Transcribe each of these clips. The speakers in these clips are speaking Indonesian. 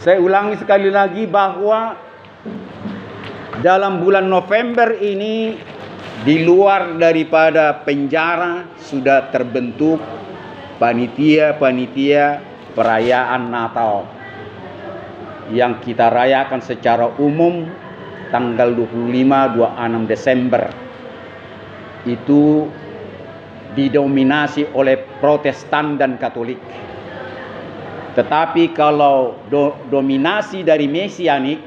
Saya ulangi sekali lagi bahwa dalam bulan November ini, di luar daripada penjara sudah terbentuk panitia-panitia perayaan Natal yang kita rayakan secara umum tanggal 25-26 Desember. Itu didominasi oleh Protestan dan Katolik. Tetapi kalau dominasi dari Mesianik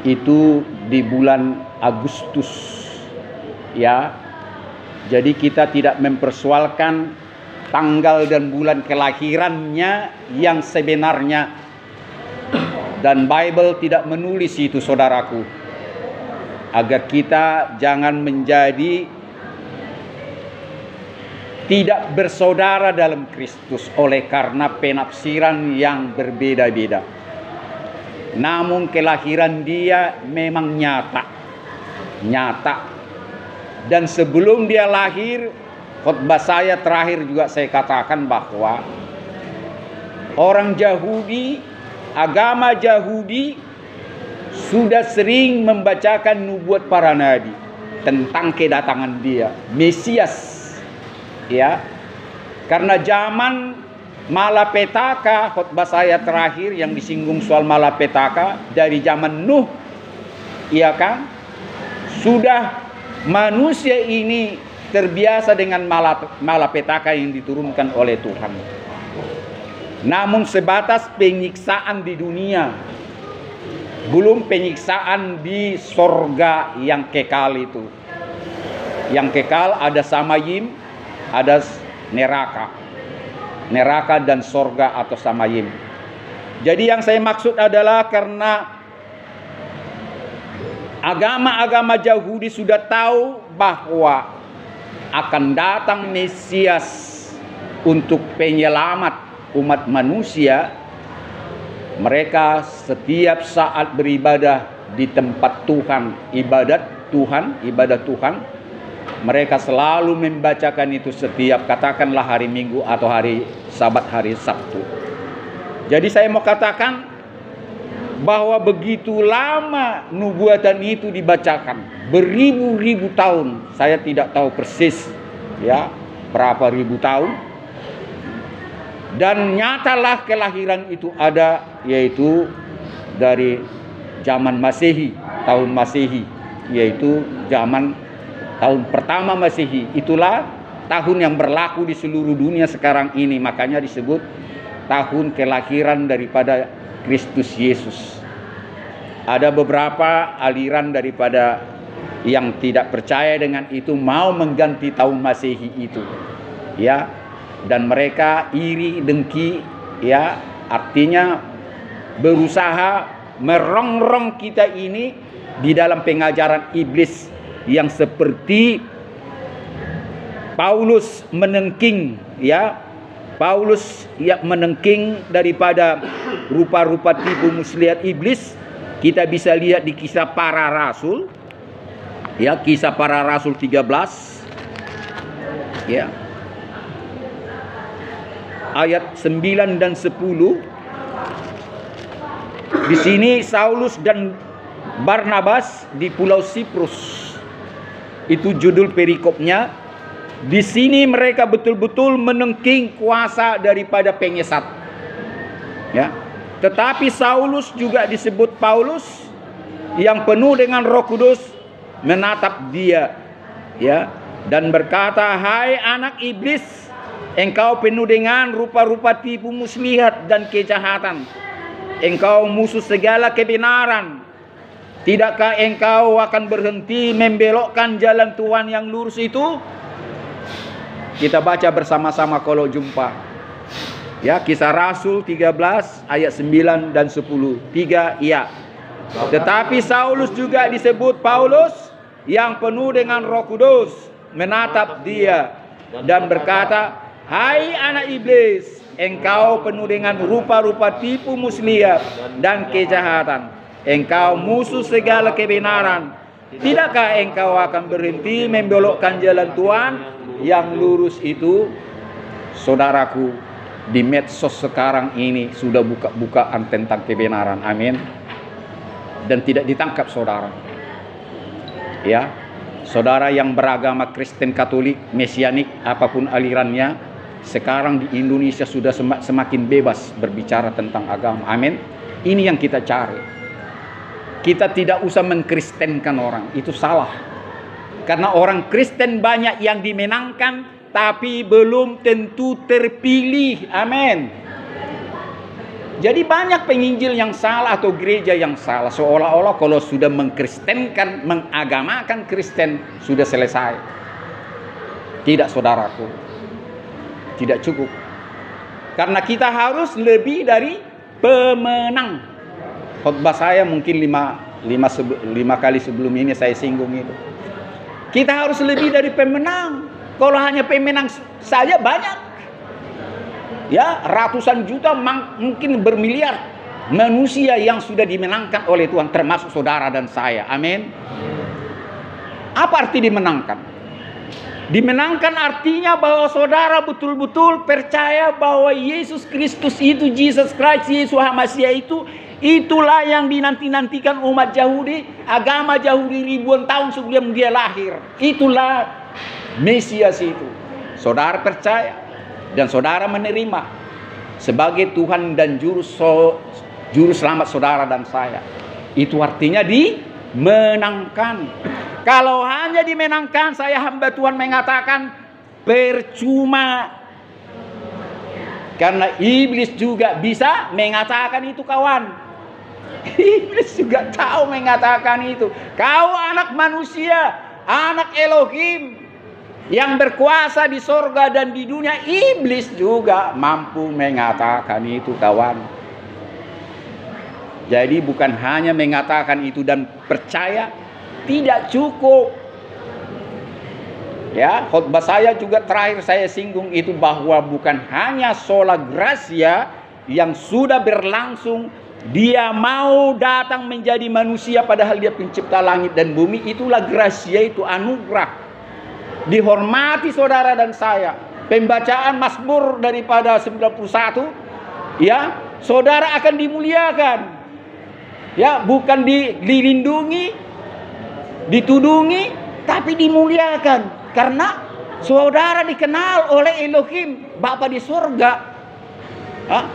itu di bulan Agustus, ya. Jadi kita tidak mempersoalkan tanggal dan bulan kelahirannya yang sebenarnya, dan Bible tidak menulis itu, saudaraku, agar kita jangan menjadi tidak bersaudara dalam Kristus oleh karena penafsiran yang berbeda-beda. Namun kelahiran dia memang nyata. Dan sebelum dia lahir, khotbah saya terakhir juga saya katakan bahwa orang Yahudi, agama Yahudi sudah sering membacakan nubuat para nabi tentang kedatangan dia, Mesias. Ya, karena zaman malapetaka, khotbah saya terakhir yang disinggung soal malapetaka dari zaman Nuh, iya kan? Sudah manusia ini terbiasa dengan malapetaka yang diturunkan oleh Tuhan. Namun sebatas penyiksaan di dunia, belum penyiksaan di sorga yang kekal itu. Yang kekal ada Samayim, ada neraka dan sorga atau Samayim. Jadi yang saya maksud adalah karena agama-agama Yahudi sudah tahu bahwa akan datang Mesias untuk penyelamat umat manusia, mereka setiap saat beribadah di tempat Tuhan, ibadah Tuhan, mereka selalu membacakan itu setiap, katakanlah hari Minggu atau hari Sabat, hari Sabtu. Jadi saya mau katakan bahwa begitu lama nubuatan itu dibacakan, beribu-ribu tahun, saya tidak tahu persis ya berapa ribu tahun. Dan nyatalah kelahiran itu ada, yaitu dari zaman Masehi, tahun Masehi, yaitu zaman tahun pertama Masehi. Itulah tahun yang berlaku di seluruh dunia sekarang ini. Makanya disebut tahun kelahiran daripada Kristus Yesus. Ada beberapa aliran daripada yang tidak percaya dengan itu mau mengganti tahun Masehi itu, ya. Dan mereka iri, dengki, ya. Artinya berusaha merongrong kita ini di dalam pengajaran iblis, yang seperti Paulus menengking, ya. Paulus yang menengking daripada rupa-rupa tipu muslihat iblis. Kita bisa lihat di Kisah Para Rasul, ya, Kisah Para Rasul 13, ya, ayat 9 dan 10. Di sini Saulus dan Barnabas di Pulau Siprus. Itu judul perikopnya. Di sini mereka betul-betul menengking kuasa daripada pengesat. Ya. Tetapi Saulus juga disebut Paulus yang penuh dengan Roh Kudus menatap dia, ya, dan berkata, "Hai anak iblis, engkau penuh dengan rupa-rupa tipu muslihat dan kejahatan. Engkau musuh segala kebenaran. Tidakkah engkau akan berhenti membelokkan jalan Tuhan yang lurus itu?" Kita baca bersama-sama kalau jumpa. Ya, Kisah Rasul 13 ayat 9 dan 10. 3, iya. Tetapi Saulus juga disebut Paulus yang penuh dengan Roh Kudus menatap dia dan berkata, "Hai anak iblis, engkau penuh dengan rupa-rupa tipu muslihat dan kejahatan. Engkau musuh segala kebenaran. Tidakkah engkau akan berhenti membelokkan jalan Tuhan yang lurus itu?" Saudaraku, di medsos sekarang ini sudah buka-bukaan tentang kebenaran. Amin. Dan tidak ditangkap saudara. Ya, saudara yang beragama Kristen, Katolik, Mesianik, apapun alirannya, sekarang di Indonesia sudah semakin bebas berbicara tentang agama. Amin. Ini yang kita cari. Kita tidak usah mengkristenkan orang, itu salah. Karena orang Kristen banyak yang dimenangkan, tapi belum tentu terpilih. Amin. Jadi banyak penginjil yang salah atau gereja yang salah. Seolah-olah kalau sudah mengkristenkan, mengagamakan Kristen, sudah selesai. Tidak saudaraku. Tidak cukup. Karena kita harus lebih dari pemenang. Khotbah saya mungkin lima kali sebelum ini saya singgung itu. Kita harus lebih dari pemenang. Kalau hanya pemenang saja banyak. Ya, ratusan juta, mungkin bermiliar manusia yang sudah dimenangkan oleh Tuhan, termasuk saudara dan saya. Amin. Apa arti dimenangkan? Dimenangkan artinya bahwa saudara betul-betul percaya bahwa Yesus Kristus itu, Jesus Christ, Yesus Hamasiah itulah yang dinanti-nantikan umat Yahudi, agama Yahudi ribuan tahun sebelum dia lahir. Itulah Mesias itu. Saudara percaya dan saudara menerima sebagai Tuhan dan juru selamat saudara dan saya. Itu artinya dimenangkan. Kalau hanya dimenangkan, saya hamba Tuhan mengatakan percuma. Karena iblis juga bisa mengatakan itu, kawan. Iblis juga tahu mengatakan itu. Kau anak manusia, anak Elohim yang berkuasa di sorga dan di dunia. Iblis juga mampu mengatakan itu, kawan. Jadi bukan hanya mengatakan itu dan percaya, tidak cukup. Ya, khotbah saya juga terakhir saya singgung itu, bahwa bukan hanya sola gratia yang sudah berlangsung, dia mau datang menjadi manusia padahal dia pencipta langit dan bumi. Itulah gratia, itu anugerah. Dihormati saudara dan saya. Pembacaan Mazmur daripada 91, ya, saudara akan dimuliakan. Ya, bukan dilindungi, ditudungi, tapi dimuliakan. Karena saudara dikenal oleh Elohim, Bapa di surga.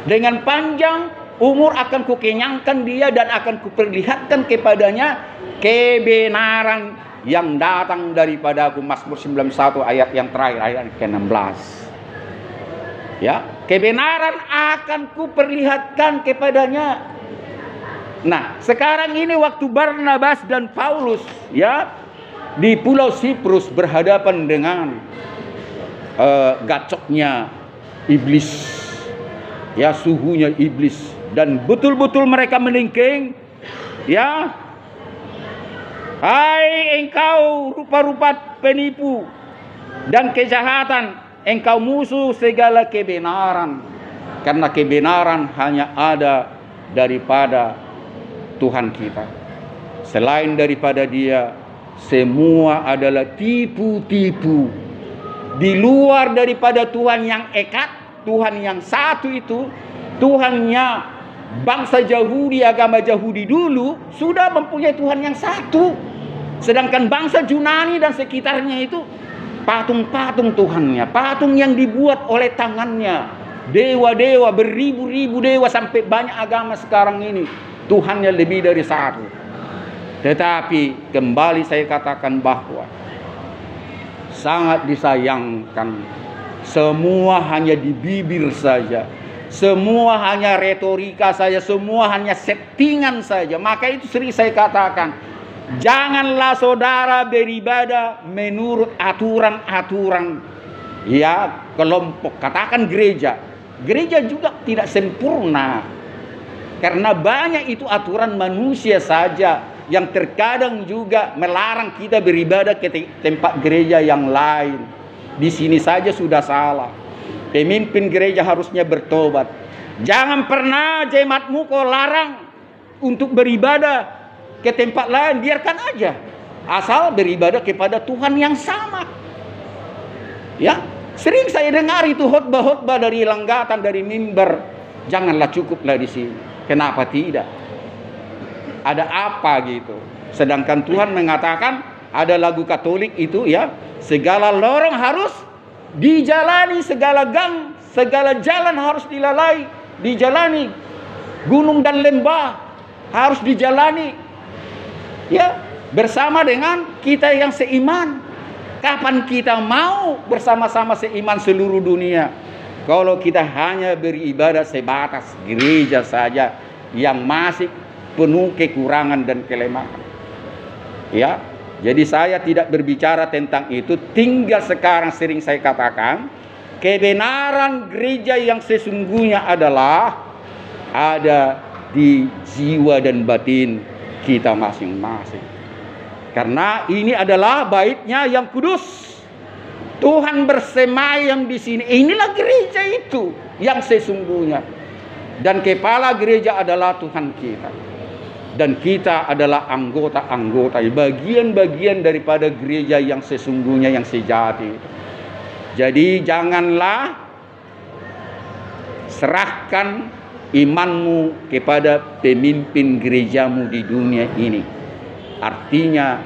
Dengan panjang umur akan kukenyangkan dia dan akan kuperlihatkan kepadanya kebenaran yang datang daripada aku. Mazmur 91 ayat yang terakhir, ayat ke-16. Ya, kebenaran akan kuperlihatkan kepadanya. Nah, sekarang ini waktu Barnabas dan Paulus, ya, di Pulau Siprus berhadapan dengan gacoknya iblis, ya, suhunya iblis, dan betul-betul mereka menengking, ya. Hai engkau rupa-rupa penipu dan kejahatan, engkau musuh segala kebenaran. Karena kebenaran hanya ada daripada Tuhan kita. Selain daripada dia, semua adalah tipu-tipu. Di luar daripada Tuhan yang ekat, Tuhan yang satu itu, Tuhannya bangsa Yahudi, agama Yahudi dulu sudah mempunyai Tuhan yang satu. Sedangkan bangsa Yunani dan sekitarnya itu patung-patung Tuhannya, patung yang dibuat oleh tangannya, dewa-dewa, beribu-ribu dewa, sampai banyak agama sekarang ini Tuhannya lebih dari satu. Tetapi kembali saya katakan bahwa sangat disayangkan, semua hanya di bibir saja, semua hanya retorika saja, semua hanya settingan saja. Maka itu sering saya katakan, janganlah saudara beribadah menurut aturan-aturan, ya, kelompok. Katakan gereja. Gereja juga tidak sempurna. Karena banyak itu aturan manusia saja yang terkadang juga melarang kita beribadah ke tempat gereja yang lain. Di sini saja sudah salah. Pemimpin gereja harusnya bertobat. Jangan pernah jemaatmu kau larang untuk beribadah ke tempat lain, biarkan aja. Asal beribadah kepada Tuhan yang sama. Ya, Sering saya dengar itu khotbah-khotbah dari Langgatan, dari mimbar. Janganlah, cukuplah di sini. Kenapa tidak? Ada apa gitu? Sedangkan Tuhan mengatakan, ada lagu Katolik itu ya, segala lorong harus dijalani, segala gang, segala jalan harus dijalani. Gunung dan lembah harus dijalani. Ya, bersama dengan kita yang seiman. Kapan kita mau bersama-sama seiman seluruh dunia? Kalau kita hanya beribadah sebatas gereja saja yang masih penuh kekurangan dan kelemahan. Ya, jadi saya tidak berbicara tentang itu. Tinggal sekarang sering saya katakan, kebenaran gereja yang sesungguhnya adalah ada di jiwa dan batin kita masing-masing. Karena ini adalah baitnya yang kudus. Tuhan bersemayam di sini. Inilah gereja itu yang sesungguhnya. Dan kepala gereja adalah Tuhan kita. Dan kita adalah anggota-anggota, bagian-bagian daripada gereja yang sesungguhnya, yang sejati. Jadi janganlah serahkan imanmu kepada pemimpin gerejamu di dunia ini. Artinya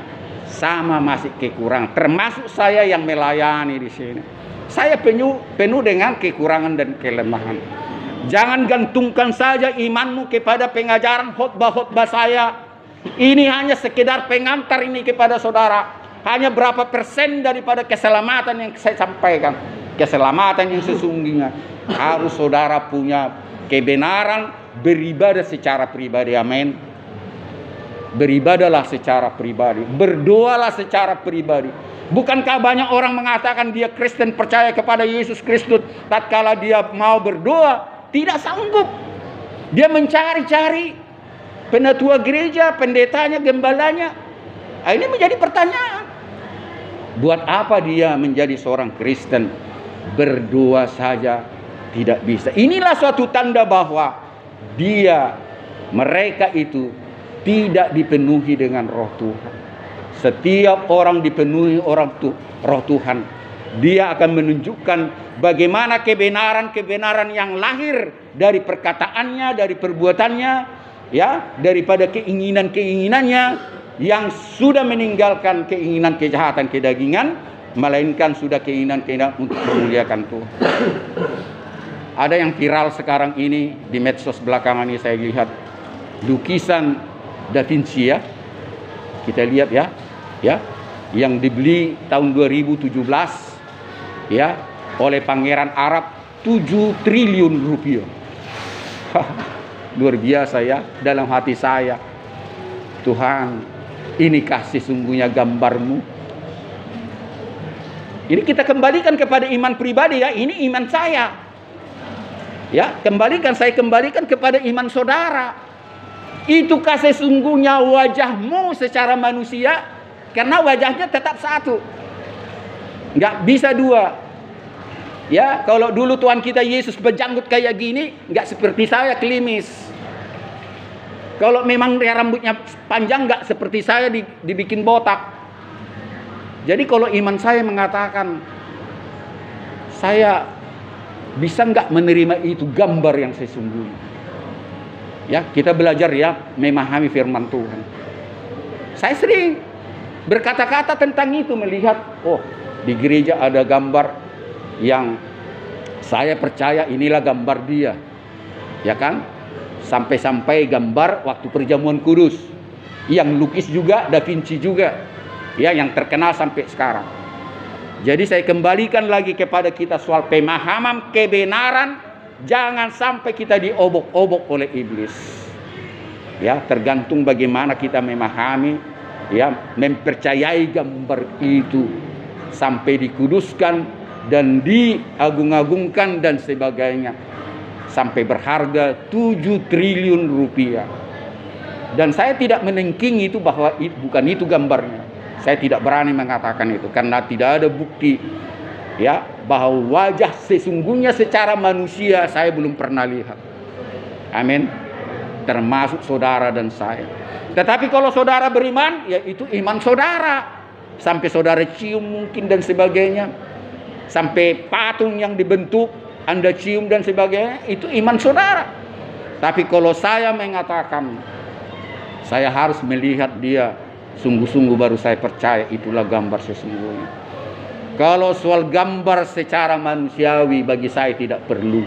sama masih kekurangan. Termasuk saya yang melayani di sini. Saya penuh dengan kekurangan dan kelemahan. Jangan gantungkan saja imanmu kepada pengajaran khotbah-khotbah saya. Ini hanya sekedar pengantar ini kepada saudara. Hanya berapa persen daripada keselamatan yang saya sampaikan. Keselamatan yang sesungguhnya. Harus saudara punya kebenaran beribadah secara pribadi. Amin. Beribadahlah secara pribadi, berdoalah secara pribadi. Bukankah banyak orang mengatakan dia Kristen, percaya kepada Yesus Kristus, tatkala dia mau berdoa tidak sanggup. Dia mencari-cari penatua gereja, pendetanya, gembalanya. Ini menjadi pertanyaan. Buat apa dia menjadi seorang Kristen? Berdoa saja tidak bisa. Inilah suatu tanda bahwa mereka itu tidak dipenuhi dengan roh Tuhan. Setiap orang dipenuhi roh Tuhan, dia akan menunjukkan bagaimana kebenaran-kebenaran yang lahir dari perkataannya, dari perbuatannya, ya, daripada keinginan-keinginannya yang sudah meninggalkan keinginan kejahatan kedagingan, melainkan sudah keinginan-keinginan untuk memuliakan Tuhan. Ada yang viral sekarang ini di medsos belakangan ini, saya lihat lukisan Da Vinci, ya. Kita lihat ya, yang dibeli tahun 2017 ya oleh Pangeran Arab 7 triliun rupiah. Luar biasa ya, dalam hati saya. Tuhan, inikah sesungguhnya gambarmu? Ini kita kembalikan kepada iman pribadi ya, ini iman saya. Ya, saya kembalikan kepada iman saudara. Itukah sesungguhnya wajahmu secara manusia? Karena wajahnya tetap satu, nggak bisa dua. Ya, kalau dulu Tuhan kita Yesus berjanggut kayak gini, nggak seperti saya klimis. Kalau memang rambutnya panjang, nggak seperti saya dibikin botak. Jadi kalau iman saya mengatakan, saya bisa nggak menerima itu gambar yang sesungguhnya. Ya, kita belajar ya memahami firman Tuhan. Saya sering berkata-kata tentang itu, melihat di gereja ada gambar yang saya percaya inilah gambar dia. Ya kan? Sampai-sampai gambar waktu perjamuan kudus. Yang lukis juga Da Vinci juga. Ya, yang terkenal sampai sekarang. Jadi saya kembalikan lagi kepada kita soal pemahaman kebenaran. Jangan sampai kita diobok-obok oleh iblis. Ya, tergantung bagaimana kita memahami, ya, mempercayai gambar itu sampai dikuduskan dan diagung-agungkan dan sebagainya, sampai berharga 7 triliun rupiah. Dan saya tidak menengking itu bahwa bukan itu gambarnya. Saya tidak berani mengatakan itu karena tidak ada bukti, ya, bahwa wajah sesungguhnya secara manusia saya belum pernah lihat. Amin. Termasuk saudara dan saya. Tetapi kalau saudara beriman, ya itu iman saudara. Sampai saudara cium mungkin dan sebagainya. sampai patung yang dibentuk Anda cium dan sebagainya, itu iman saudara. Tapi kalau saya mengatakan saya harus melihat dia sungguh-sungguh baru saya percaya itulah gambar sesungguhnya. Kalau soal gambar secara manusiawi bagi saya tidak perlu.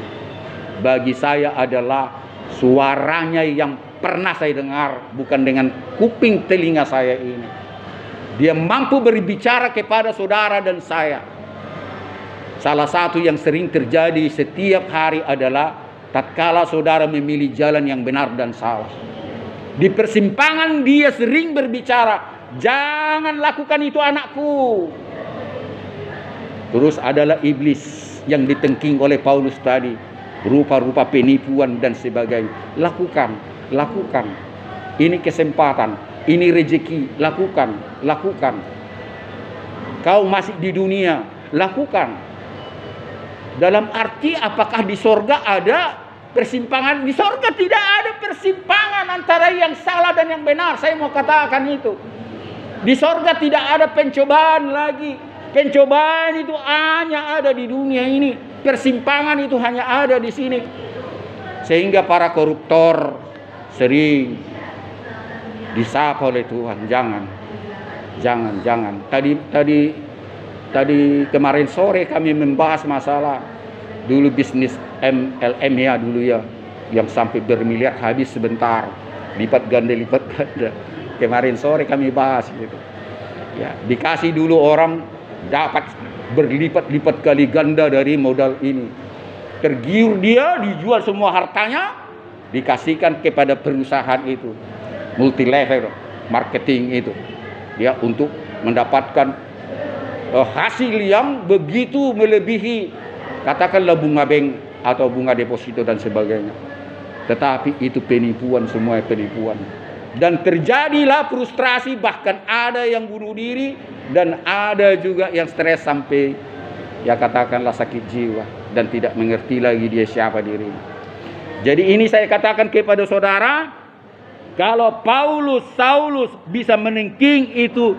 Bagi saya adalah suaranya yang pernah saya dengar, bukan dengan kuping telinga saya ini. Dia mampu berbicara kepada saudara dan saya. Salah satu yang sering terjadi setiap hari adalah tatkala saudara memilih jalan yang benar dan salah. Di persimpangan dia sering berbicara, jangan lakukan itu anakku. Terus adalah iblis yang ditengking oleh Paulus tadi, rupa-rupa penipuan dan sebagainya. Lakukan. Ini kesempatan, ini rezeki, lakukan. Kau masih di dunia, lakukan. Dalam arti apakah di sorga ada persimpangan? Di sorga tidak ada persimpangan antara yang salah dan yang benar. Saya mau katakan itu. Di sorga tidak ada pencobaan lagi. Pencobaan itu hanya ada di dunia ini. Persimpangan itu hanya ada di sini. Sehingga para koruptor sering disapa oleh Tuhan, jangan. Tadi kemarin sore kami membahas masalah dulu bisnis MLM ya dulu ya, yang sampai bermiliar habis sebentar, lipat ganda. Kemarin sore kami bahas gitu. Ya, dikasih dulu orang dapat berlipat-lipat kali ganda dari modal ini. Tergiur dia, dijual semua hartanya, dikasihkan kepada perusahaan itu, multi level marketing itu, ya, untuk mendapatkan hasil yang begitu melebihi katakanlah bunga bank atau bunga deposito dan sebagainya. Tetapi itu penipuan, semua penipuan. Dan terjadilah frustrasi, bahkan ada yang bunuh diri dan ada juga yang stres sampai ya katakanlah sakit jiwa dan tidak mengerti lagi dia siapa dirinya. Jadi ini saya katakan kepada saudara, kalau Saulus bisa menengking itu,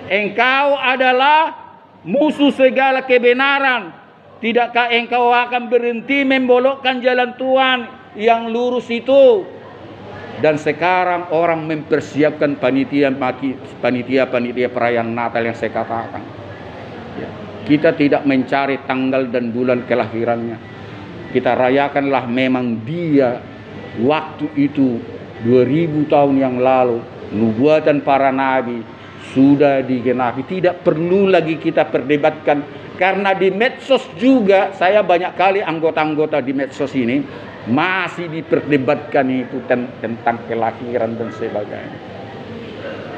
engkau adalah musuh segala kebenaran. Tidakkah engkau akan berhenti membolokkan jalan Tuhan yang lurus itu? Dan sekarang orang mempersiapkan panitia perayaan Natal yang saya katakan. Ya, kita tidak mencari tanggal dan bulan kelahirannya. Kita rayakanlah memang dia waktu itu 2000 tahun yang lalu nubuatan para nabi sudah digenapi. Tidak perlu lagi kita perdebatkan, karena di medsos juga saya banyak kali anggota-anggota di medsos ini masih diperdebatkan itu tentang kelahiran dan sebagainya.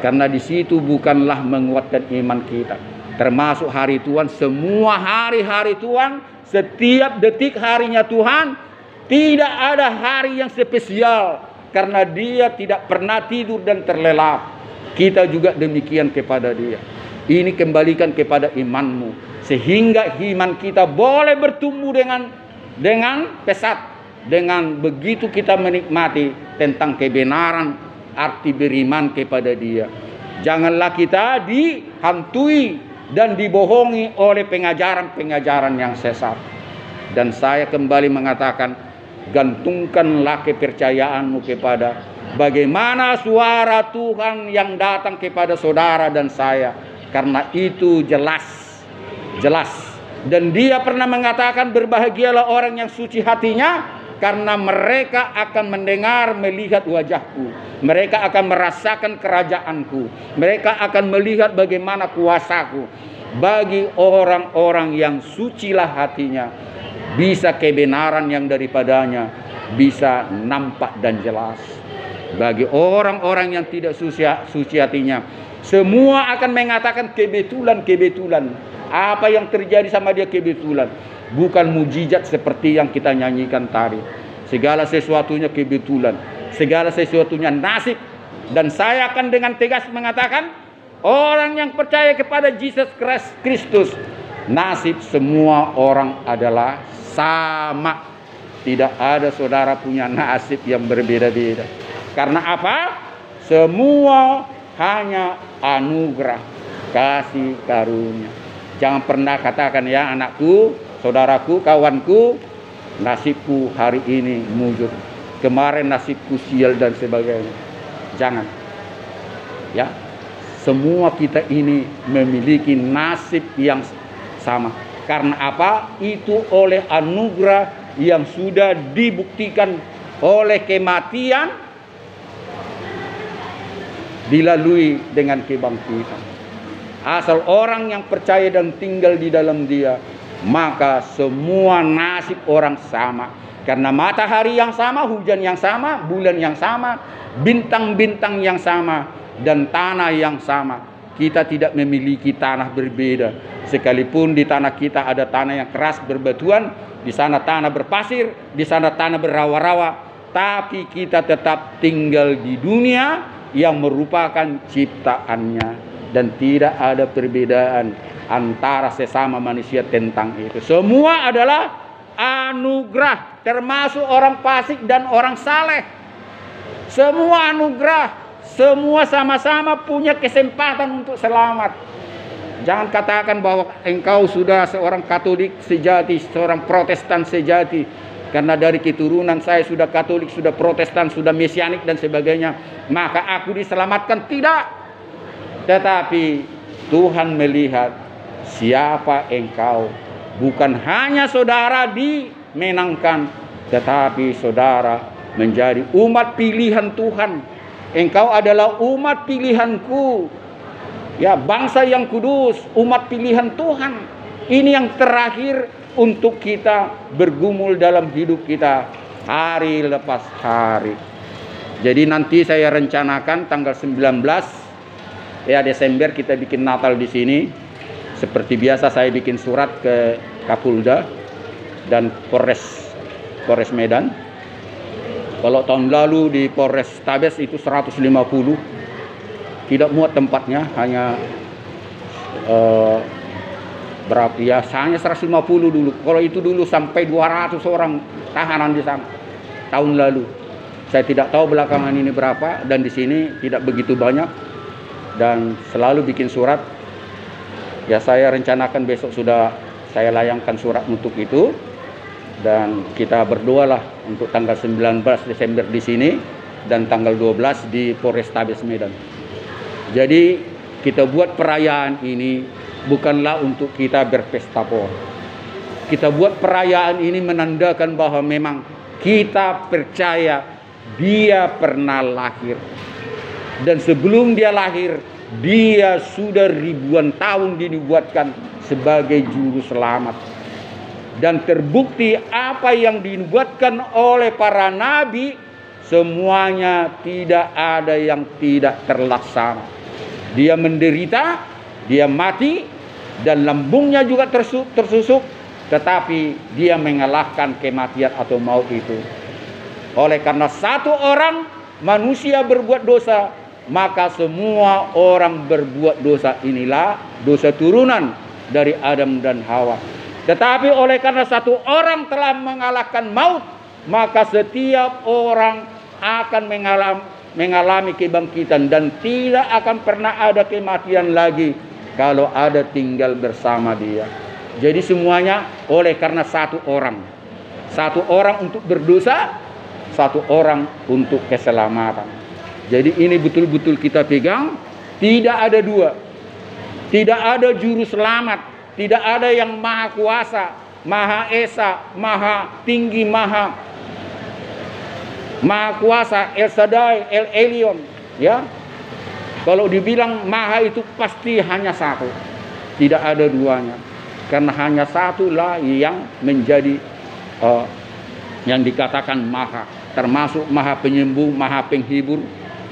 Karena di situ bukanlah menguatkan iman kita. Termasuk hari Tuhan, semua hari-hari Tuhan, setiap detik harinya Tuhan, tidak ada hari yang spesial karena Dia tidak pernah tidur dan terlelap. Kita juga demikian kepada Dia. Ini kembalikan kepada imanmu, sehingga iman kita boleh bertumbuh dengan pesat. Dengan begitu kita menikmati tentang kebenaran, arti beriman kepada Dia. Janganlah kita dihantui dan dibohongi oleh pengajaran-pengajaran yang sesat. Dan saya kembali mengatakan, gantungkanlah kepercayaanmu kepada bagaimana suara Tuhan yang datang kepada saudara dan saya. Karena itu jelas. Dan Dia pernah mengatakan, berbahagialah orang yang suci hatinya, karena mereka akan mendengar, melihat wajahku. Mereka akan merasakan kerajaanku. Mereka akan melihat bagaimana kuasaku. Bagi orang-orang yang sucilah hatinya, bisa kebenaran yang daripadanya bisa nampak dan jelas. Bagi orang-orang yang tidak suci hatinya, semua akan mengatakan kebetulan. Apa yang terjadi sama dia kebetulan. Bukan mujizat seperti yang kita nyanyikan tadi. Segala sesuatunya kebetulan. Segala sesuatunya nasib. Dan saya akan dengan tegas mengatakan, orang yang percaya kepada Yesus Kristus, nasib semua orang adalah sama. Tidak ada saudara punya nasib yang berbeda-beda. Karena apa? Semua hanya anugerah, kasih karunia. Jangan pernah katakan, ya anakku, saudaraku, kawanku, nasibku hari ini mujur, kemarin nasibku sial dan sebagainya. Jangan. Ya, semua kita ini memiliki nasib yang sama. Karena apa? Itu oleh anugerah yang sudah dibuktikan oleh kematian dilalui dengan kebangkitan. Asal orang yang percaya dan tinggal di dalam Dia, maka semua nasib orang sama. Karena matahari yang sama, hujan yang sama, bulan yang sama, bintang-bintang yang sama, dan tanah yang sama. Kita tidak memiliki tanah berbeda. Sekalipun di tanah kita ada tanah yang keras berbatuan, di sana tanah berpasir, di sana tanah berawa-rawa, tapi kita tetap tinggal di dunia yang merupakan ciptaannya. Dan tidak ada perbedaan antara sesama manusia tentang itu. Semua adalah anugerah, termasuk orang fasik dan orang saleh. Semua anugerah, semua sama-sama punya kesempatan untuk selamat. Jangan katakan bahwa engkau sudah seorang Katolik sejati, seorang Protestan sejati, karena dari keturunan saya sudah Katolik, sudah Protestan, sudah Mesianik dan sebagainya, maka aku diselamatkan. Tidak. Tetapi Tuhan melihat siapa engkau. Bukan hanya saudara dimenangkan, tetapi saudara menjadi umat pilihan Tuhan. Engkau adalah umat pilihanku. Ya, bangsa yang kudus, umat pilihan Tuhan. Ini yang terakhir untuk kita bergumul dalam hidup kita hari lepas hari. Jadi nanti saya rencanakan tanggal 19 ya Desember kita bikin Natal di sini. Seperti biasa saya bikin surat ke Kapolda dan Polres Medan. Kalau tahun lalu di Polres Tabes itu 150, tidak muat tempatnya, hanya berapa ya, hanya 150 dulu. Kalau itu dulu sampai 200 orang tahanan di sana tahun lalu. Saya tidak tahu belakangan ini berapa, dan di sini tidak begitu banyak. Dan selalu bikin surat. Ya, saya rencanakan besok sudah saya layangkan surat untuk itu. Dan kita berdoalah untuk tanggal 19 Desember di sini dan tanggal 12 di Polrestabes Medan. Jadi kita buat perayaan ini bukanlah untuk kita berpesta pora. Kita buat perayaan ini menandakan bahwa memang kita percaya Dia pernah lahir. Dan sebelum Dia lahir, Dia sudah ribuan tahun dinubuatkan sebagai juru selamat. Dan terbukti apa yang dinubuatkan oleh para nabi, semuanya tidak ada yang tidak terlaksana. Dia menderita, Dia mati, dan lambungnya juga tersusuk, tetapi Dia mengalahkan kematian atau maut itu. Oleh karena satu orang manusia berbuat dosa, maka semua orang berbuat dosa. Inilah dosa turunan dari Adam dan Hawa. Tetapi oleh karena satu orang telah mengalahkan maut, maka setiap orang akan mengalami kebangkitan, dan tidak akan pernah ada kematian lagi kalau ada tinggal bersama Dia. Jadi semuanya oleh karena satu orang. Satu orang untuk berdosa, satu orang untuk keselamatan. Jadi ini betul-betul kita pegang. Tidak ada dua. Tidak ada juru selamat. Tidak ada yang maha kuasa, maha esa, maha tinggi, maha kuasa, El Shaddai, El Elyon. Ya, kalau dibilang maha itu pasti hanya satu. Tidak ada duanya. Karena hanya satulah yang menjadi yang dikatakan maha. Termasuk maha penyembuh, maha penghibur,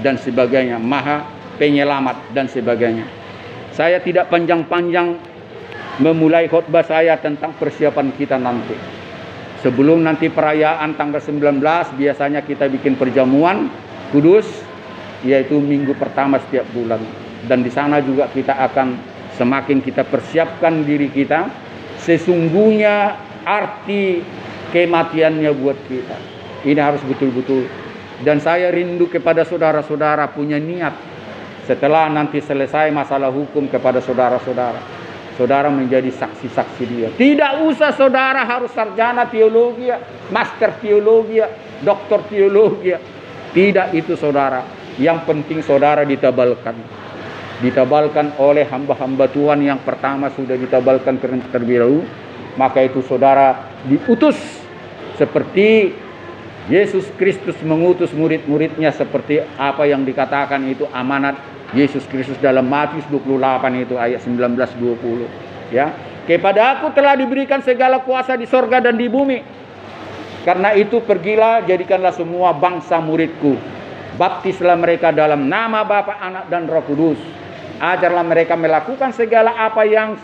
dan sebagainya, maha penyelamat dan sebagainya. Saya tidak panjang-panjang memulai khotbah saya tentang persiapan kita nanti. Sebelum nanti perayaan tanggal 19, biasanya kita bikin perjamuan kudus, yaitu minggu pertama setiap bulan. Dan di sana juga kita akan semakin kita persiapkan diri kita, sesungguhnya arti kematiannya buat kita. Ini harus betul-betul. Dan saya rindu kepada saudara-saudara punya niat setelah nanti selesai masalah hukum kepada saudara-saudara. saudara menjadi saksi-saksi dia. Tidak usah saudara harus sarjana teologi, master teologi, doktor teologi. Tidak itu saudara. Yang penting saudara ditabalkan. Ditabalkan oleh hamba-hamba Tuhan yang pertama sudah ditabalkan terlebih dahulu. Maka itu saudara diutus seperti Yesus Kristus mengutus murid-muridnya, seperti apa yang dikatakan itu amanat Yesus Kristus dalam Matius 28 itu ayat 19-20. Ya, kepada aku telah diberikan segala kuasa di sorga dan di bumi. Karena itu pergilah, jadikanlah semua bangsa muridku. Baptislah mereka dalam nama Bapa, Anak dan Roh Kudus. Ajarlah mereka melakukan segala apa yang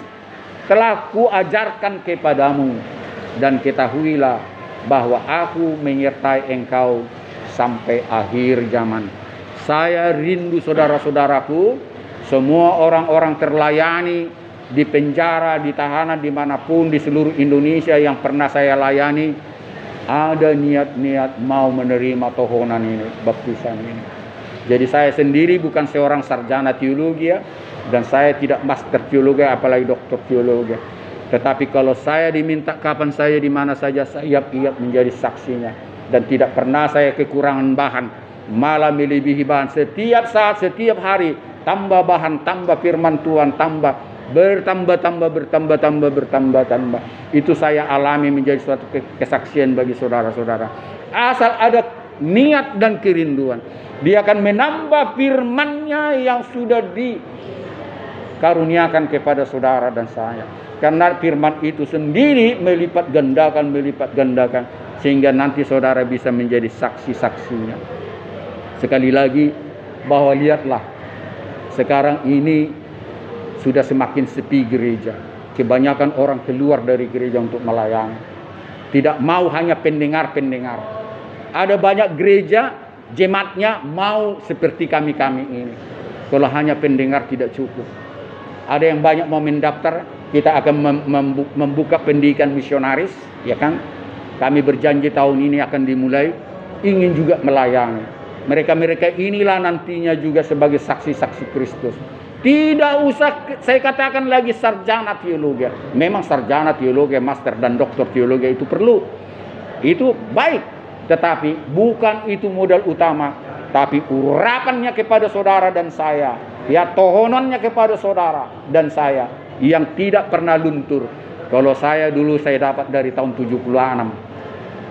telah kuajarkan kepadamu. Dan ketahuilah bahwa aku menyertai engkau sampai akhir zaman. Saya rindu saudara-saudaraku, semua orang-orang terlayani di penjara, di tahanan, dimanapun di seluruh Indonesia yang pernah saya layani, ada niat-niat mau menerima tohonan ini, baptisan ini. Jadi saya sendiri bukan seorang sarjana teologi, dan saya tidak master teologi, apalagi doktor teologi. Tetapi kalau saya diminta kapan saya di mana saja, saya siap menjadi saksinya. Dan tidak pernah saya kekurangan bahan, malah melebihi bahan. Setiap saat, setiap hari, tambah bahan, tambah firman Tuhan, bertambah. Itu saya alami menjadi suatu kesaksian bagi saudara-saudara. Asal ada niat dan kerinduan, dia akan menambah firman-Nya yang sudah dikaruniakan kepada saudara dan saya. Karena firman itu sendiri melipat gandakan, sehingga nanti saudara bisa menjadi saksi-saksinya. Sekali lagi, bahwa lihatlah, sekarang ini sudah semakin sepi gereja. Kebanyakan orang keluar dari gereja untuk melayani. Tidak mau hanya pendengar-pendengar. Ada banyak gereja, jemaatnya mau seperti kami-kami ini. Kalau hanya pendengar tidak cukup. Ada yang banyak mau mendaftar, kita akan membuka pendidikan misionaris, ya kan? Kami berjanji tahun ini akan dimulai, ingin juga melayani. Mereka-mereka inilah nantinya juga sebagai saksi-saksi Kristus. Tidak usah saya katakan lagi sarjana teologi. Memang sarjana teologi, master dan doktor teologi itu perlu. Itu baik, tetapi bukan itu modal utama. Tapi urapannya kepada saudara dan saya, ya, tohonannya kepada saudara dan saya yang tidak pernah luntur. Kalau saya dulu saya dapat dari tahun 76.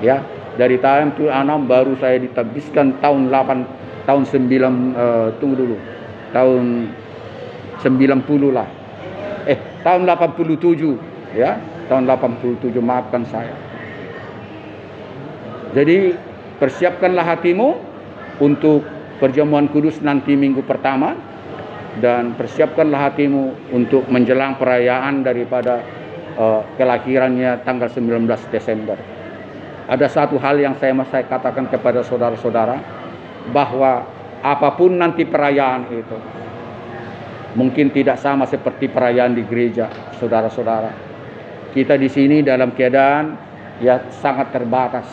Ya, dari tahun 76 baru saya ditabiskan tahun 90 lah. Tahun 87, ya. Tahun 87, maafkan saya. Jadi persiapkanlah hatimu untuk perjamuan kudus nanti minggu pertama, dan persiapkanlah hatimu untuk menjelang perayaan daripada kelahirannya tanggal 19 Desember. Ada satu hal yang saya katakan kepada saudara-saudara, bahwa apapun nanti perayaan itu mungkin tidak sama seperti perayaan di gereja, saudara-saudara. Kita di sini dalam keadaan ya sangat terbatas.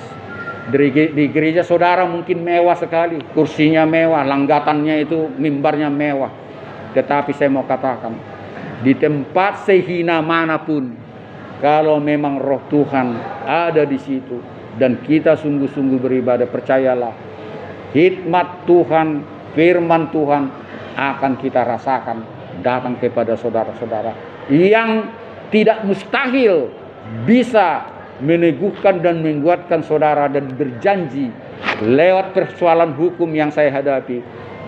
Di gereja saudara mungkin mewah sekali, kursinya mewah, langgatannya itu mimbarnya mewah. Tetapi saya mau katakan, di tempat sehina manapun, kalau memang roh Tuhan ada di situ dan kita sungguh-sungguh beribadah, percayalah, hikmat Tuhan, firman Tuhan akan kita rasakan datang kepada saudara-saudara, yang tidak mustahil bisa meneguhkan dan menguatkan saudara, dan berjanji lewat persoalan hukum yang saya hadapi,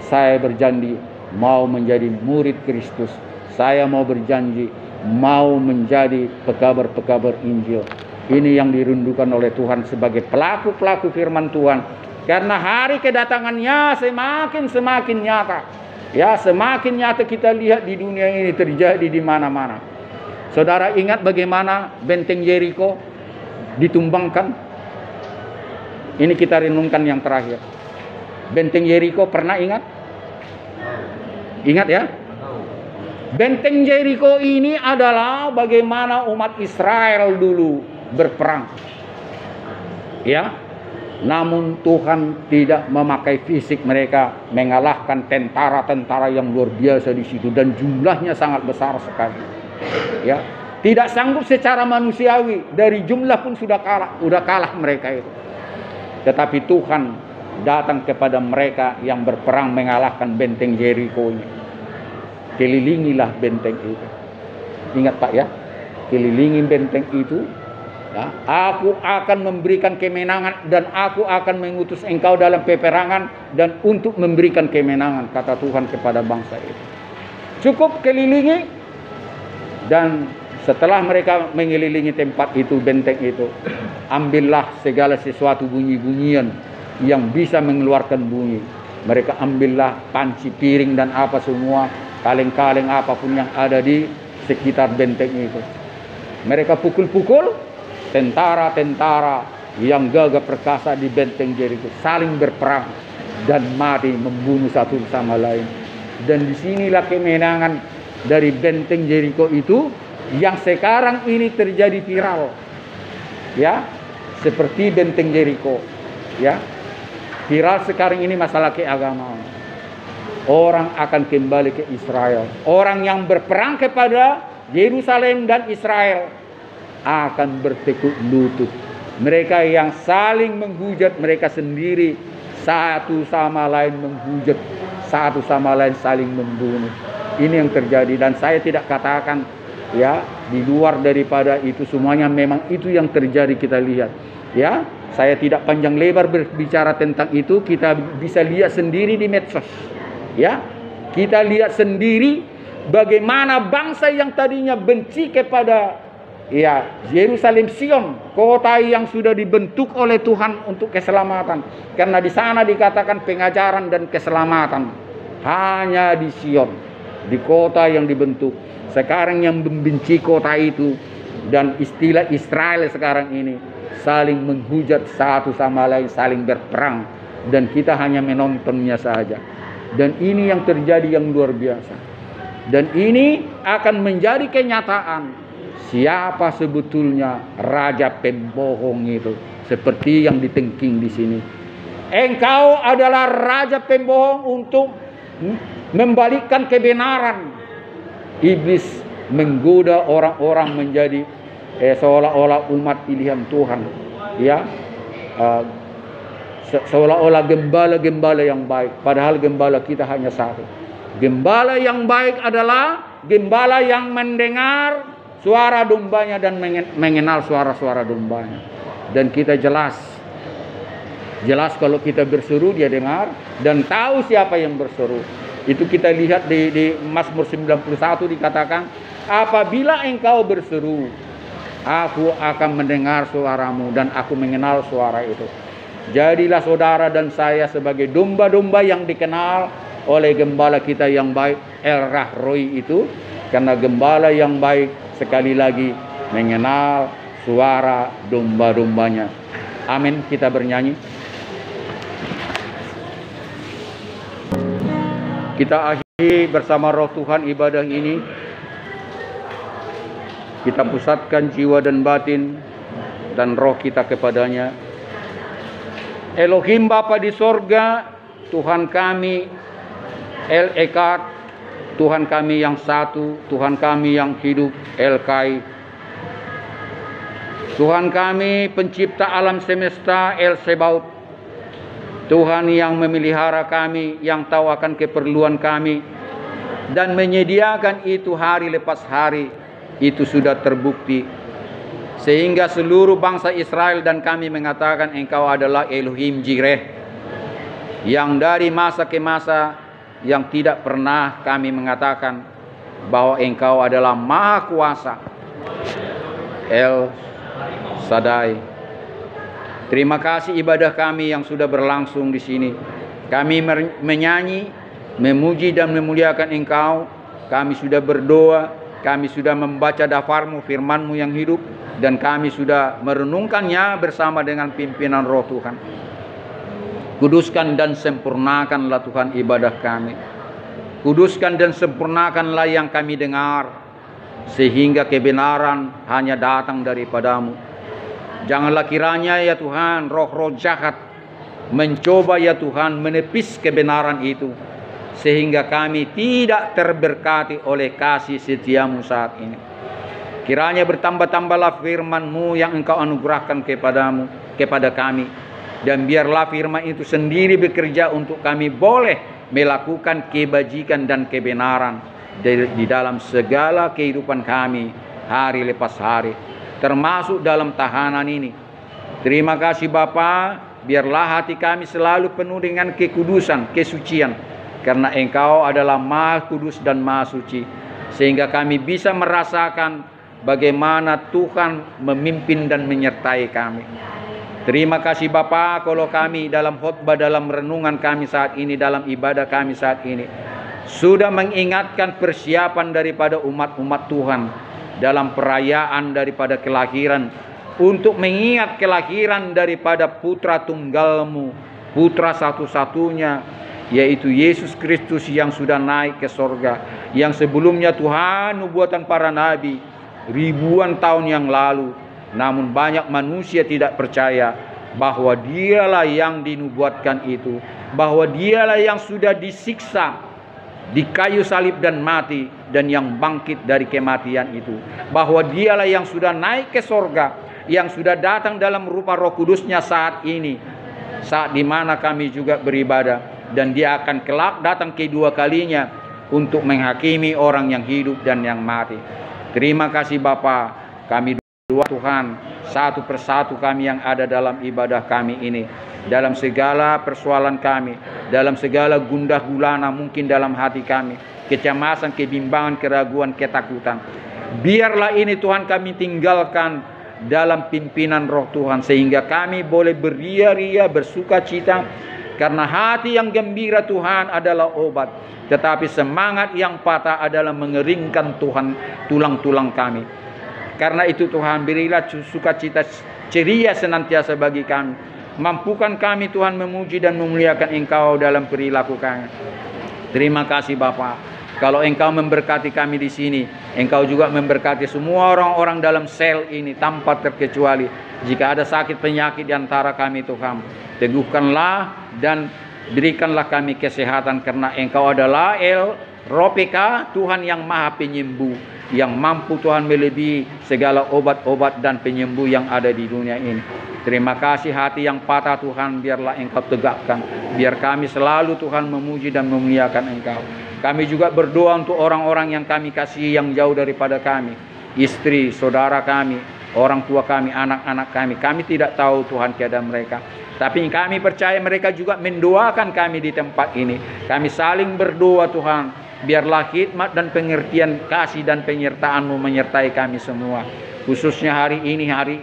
saya berjanji mau menjadi murid Kristus. Saya mau berjanji mau menjadi pekabar-pekabar Injil. Ini yang dirindukan oleh Tuhan sebagai pelaku-pelaku firman Tuhan. Karena hari kedatangannya semakin nyata. Ya, semakin nyata kita lihat di dunia ini, terjadi di mana-mana. Saudara ingat bagaimana benteng Yeriko ditumbangkan? Ini kita renungkan yang terakhir. Benteng Yeriko, pernah ingat? Ingat ya? Benteng Yeriko ini adalah bagaimana umat Israel dulu berperang. Ya. Namun Tuhan tidak memakai fisik mereka, mengalahkan tentara-tentara yang luar biasa di situ, dan jumlahnya sangat besar sekali. Ya, tidak sanggup secara manusiawi, dari jumlah pun sudah kalah mereka itu. Tetapi Tuhan datang kepada mereka yang berperang mengalahkan benteng Jericho ini. Kelilingilah benteng itu. Ingat Pak ya, kelilingi benteng itu. Ya, aku akan memberikan kemenangan dan aku akan mengutus engkau dalam peperangan dan untuk memberikan kemenangan, kata Tuhan kepada bangsa itu. Cukup kelilingi, dan setelah mereka mengelilingi tempat itu, benteng itu, ambillah segala sesuatu bunyi-bunyian yang bisa mengeluarkan bunyi. Mereka ambillah panci, piring dan apa semua, kaleng-kaleng apapun yang ada di sekitar benteng itu. Mereka pukul-pukul. Tentara-tentara yang gagah perkasa di benteng Jericho saling berperang dan mati membunuh satu sama lain. Dan disinilah kemenangan dari benteng Jericho itu yang sekarang ini terjadi viral. Ya, seperti benteng Jericho. Ya, viral sekarang ini masalah keagamaan. Orang akan kembali ke Israel. Orang yang berperang kepada Yerusalem dan Israel akan bertekuk lutut. Mereka yang saling menghujat mereka sendiri, satu sama lain menghujat, satu sama lain saling membunuh. Ini yang terjadi, dan saya tidak katakan ya di luar daripada itu, semuanya memang itu yang terjadi. Kita lihat ya, saya tidak panjang lebar berbicara tentang itu. Kita bisa lihat sendiri di medsos ya. Kita lihat sendiri bagaimana bangsa yang tadinya benci kepada ya Yerusalem Sion, kota yang sudah dibentuk oleh Tuhan untuk keselamatan. Karena di sana dikatakan pengajaran dan keselamatan hanya di Sion, di kota yang dibentuk. Sekarang yang membenci kota itu, dan istilah Israel sekarang ini saling menghujat satu sama lain, saling berperang, dan kita hanya menontonnya saja. Dan ini yang terjadi yang luar biasa. Dan ini akan menjadi kenyataan siapa sebetulnya raja pembohong itu, seperti yang ditengking di sini. Engkau adalah raja pembohong untuk membalikkan kebenaran. Iblis menggoda orang-orang menjadi seolah-olah umat pilihan Tuhan, ya, seolah-olah gembala-gembala yang baik. Padahal gembala kita hanya satu. Gembala yang baik adalah gembala yang mendengar suara dombanya dan mengenal suara-suara dombanya. Dan kita jelas kalau kita berseru dia dengar dan tahu siapa yang berseru. Itu kita lihat di Mazmur 91 dikatakan, apabila engkau berseru, aku akan mendengar suaramu dan aku mengenal suara itu. Jadilah saudara dan saya sebagai domba-domba yang dikenal oleh gembala kita yang baik, El Rahroi itu. Karena gembala yang baik sekali lagi mengenal suara domba-dombanya. Amin. Kita bernyanyi. Kita akhiri bersama roh Tuhan ibadah ini. Kita pusatkan jiwa dan batin dan roh kita kepadanya. Elohim Bapa di sorga, Tuhan kami El Echad, Tuhan kami yang satu, Tuhan kami yang hidup, El Kai. Tuhan kami pencipta alam semesta, El Sebaut. Tuhan yang memelihara kami, yang tahu akan keperluan kami, dan menyediakan itu hari lepas hari. Itu sudah terbukti. Sehingga seluruh bangsa Israel dan kami mengatakan engkau adalah Elohim Jireh. Yang dari masa ke masa yang tidak pernah kami mengatakan bahwa engkau adalah Maha Kuasa, El Shaddai. Terima kasih ibadah kami yang sudah berlangsung di sini. Kami menyanyi, memuji dan memuliakan engkau. Kami sudah berdoa, kami sudah membaca dafarmu, firmanmu yang hidup, dan kami sudah merenungkannya bersama dengan pimpinan roh Tuhan. Kuduskan dan sempurnakanlah Tuhan ibadah kami. Kuduskan dan sempurnakanlah yang kami dengar, sehingga kebenaran hanya datang daripadamu. Janganlah kiranya ya Tuhan roh-roh jahat mencoba ya Tuhan menepis kebenaran itu, sehingga kami tidak terberkati oleh kasih setiamu saat ini. Kiranya bertambah-tambahlah firman-Mu yang Engkau anugerahkan kepada kami. Dan biarlah firman itu sendiri bekerja untuk kami boleh melakukan kebajikan dan kebenaran di dalam segala kehidupan kami hari lepas hari, termasuk dalam tahanan ini. Terima kasih Bapa, biarlah hati kami selalu penuh dengan kekudusan, kesucian, karena Engkau adalah Maha Kudus dan Maha Suci, sehingga kami bisa merasakan bagaimana Tuhan memimpin dan menyertai kami. Terima kasih Bapa, kalau kami dalam khotbah, dalam renungan kami saat ini, dalam ibadah kami saat ini, sudah mengingatkan persiapan daripada umat-umat Tuhan dalam perayaan daripada kelahiran, untuk mengingat kelahiran daripada putra tunggal-Mu, putra satu-satunya, yaitu Yesus Kristus yang sudah naik ke sorga, yang sebelumnya Tuhan nubuatan para nabi ribuan tahun yang lalu, namun banyak manusia tidak percaya bahwa Dialah yang dinubuatkan itu, bahwa Dialah yang sudah disiksa di kayu salib dan mati, dan yang bangkit dari kematian itu, bahwa Dialah yang sudah naik ke sorga, yang sudah datang dalam rupa Roh Kudus-Nya saat ini, saat dimana kami juga beribadah, dan Dia akan kelak datang kedua kalinya untuk menghakimi orang yang hidup dan yang mati. Terima kasih Bapa, kami doa Tuhan, satu persatu kami yang ada dalam ibadah kami ini, dalam segala persoalan kami, dalam segala gundah gulana mungkin dalam hati kami, kecemasan, kebimbangan, keraguan, ketakutan, biarlah ini Tuhan kami tinggalkan dalam pimpinan Roh Tuhan, sehingga kami boleh beria-ria, bersuka cita, karena hati yang gembira Tuhan adalah obat, tetapi semangat yang patah adalah mengeringkan Tuhan tulang-tulang kami. Karena itu Tuhan, berilah sukacita ceria senantiasa bagi kami. Mampukan kami Tuhan memuji dan memuliakan Engkau dalam perilaku kami. Terima kasih Bapa. Kalau Engkau memberkati kami di sini, Engkau juga memberkati semua orang-orang dalam sel ini tanpa terkecuali. Jika ada sakit penyakit di antara kami Tuhan, teguhkanlah dan berikanlah kami kesehatan, karena Engkau adalah El Ropeka, Tuhan yang Maha Penyembuh, yang mampu Tuhan melebihi segala obat-obat dan penyembuh yang ada di dunia ini. Terima kasih, hati yang patah Tuhan biarlah Engkau tegakkan, biar kami selalu Tuhan memuji dan memuliakan Engkau. Kami juga berdoa untuk orang-orang yang kami kasihi yang jauh daripada kami, istri, saudara kami, orang tua kami, anak-anak kami. Kami tidak tahu Tuhan keadaan mereka, tapi kami percaya mereka juga mendoakan kami di tempat ini. Kami saling berdoa Tuhan, biarlah hikmat dan pengertian, kasih dan penyertaan-Mu menyertai kami semua. Khususnya hari ini, hari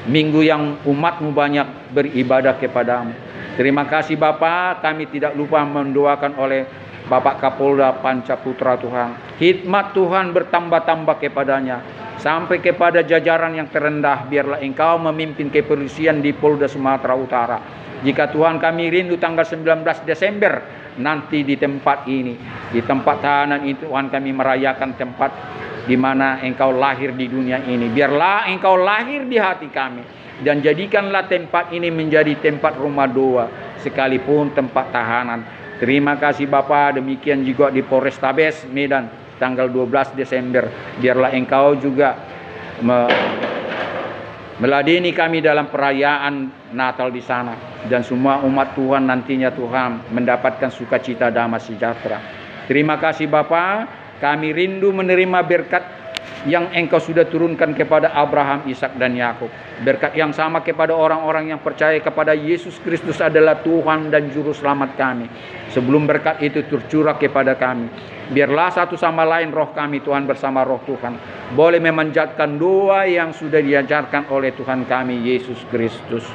Minggu yang umat-Mu banyak beribadah kepada-Mu. Terima kasih Bapa, kami tidak lupa mendoakan oleh Bapak Kapolda Pancaputra Tuhan. Hikmat Tuhan bertambah-tambah kepadanya, sampai kepada jajaran yang terendah. Biarlah Engkau memimpin kepolisian di Polda Sumatera Utara. Jika Tuhan kami rindu tanggal 19 Desember nanti di tempat ini, di tempat tahanan itu, Tuhan kami merayakan tempat di mana Engkau lahir di dunia ini. Biarlah Engkau lahir di hati kami, dan jadikanlah tempat ini menjadi tempat rumah doa sekalipun tempat tahanan. Terima kasih Bapa, demikian juga di Polrestabes Medan tanggal 12 Desember. Biarlah Engkau juga meladeni kami dalam perayaan Natal di sana, dan semua umat Tuhan nantinya Tuhan mendapatkan sukacita damai sejahtera. Terima kasih Bapa, kami rindu menerima berkat yang Engkau sudah turunkan kepada Abraham, Ishak dan Yakub. Berkat yang sama kepada orang-orang yang percaya kepada Yesus Kristus adalah Tuhan dan Juru Selamat kami. Sebelum berkat itu tercurah kepada kami, biarlah satu sama lain roh kami Tuhan bersama roh Tuhan boleh memanjatkan doa yang sudah diajarkan oleh Tuhan kami Yesus Kristus.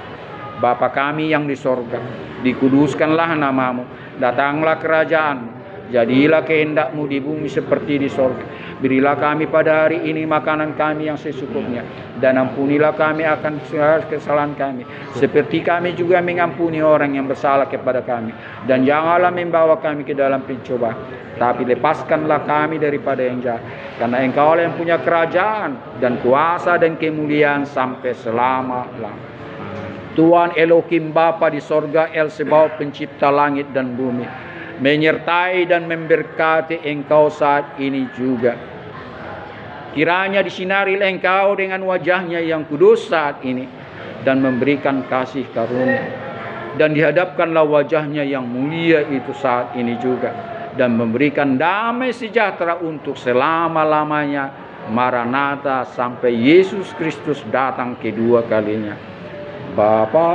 Bapa kami yang di sorga, dikuduskanlah nama-Mu, datanglah kerajaan-Mu, jadilah kehendak-Mu di bumi seperti di sorga. Berilah kami pada hari ini makanan kami yang secukupnya, dan ampunilah kami akan kesalahan kami, seperti kami juga mengampuni orang yang bersalah kepada kami. Dan janganlah membawa kami ke dalam pencobaan, tapi lepaskanlah kami daripada yang jahat. Karena Engkau yang punya kerajaan dan kuasa dan kemuliaan sampai selama-lamanya. Tuhan Elohim Bapa di sorga, El Sebaot pencipta langit dan bumi, menyertai dan memberkati engkau saat ini juga. Kiranya disinari oleh Engkau dengan wajah-Nya yang kudus saat ini, dan memberikan kasih karunia. Dan dihadapkanlah wajah-Nya yang mulia itu saat ini juga, dan memberikan damai sejahtera untuk selama-lamanya. Maranatha, sampai Yesus Kristus datang kedua kalinya. Bapa,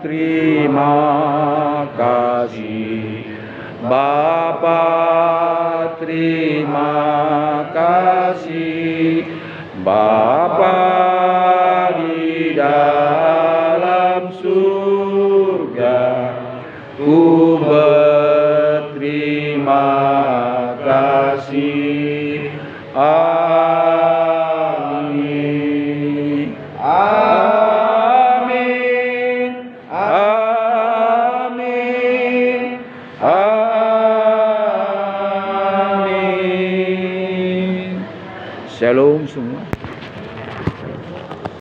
terima kasih. Bapa, terima kasih. Bapa di dalam surga, ku berterima kasih. Amin. Amin. Amin. Amin. Shalom semua.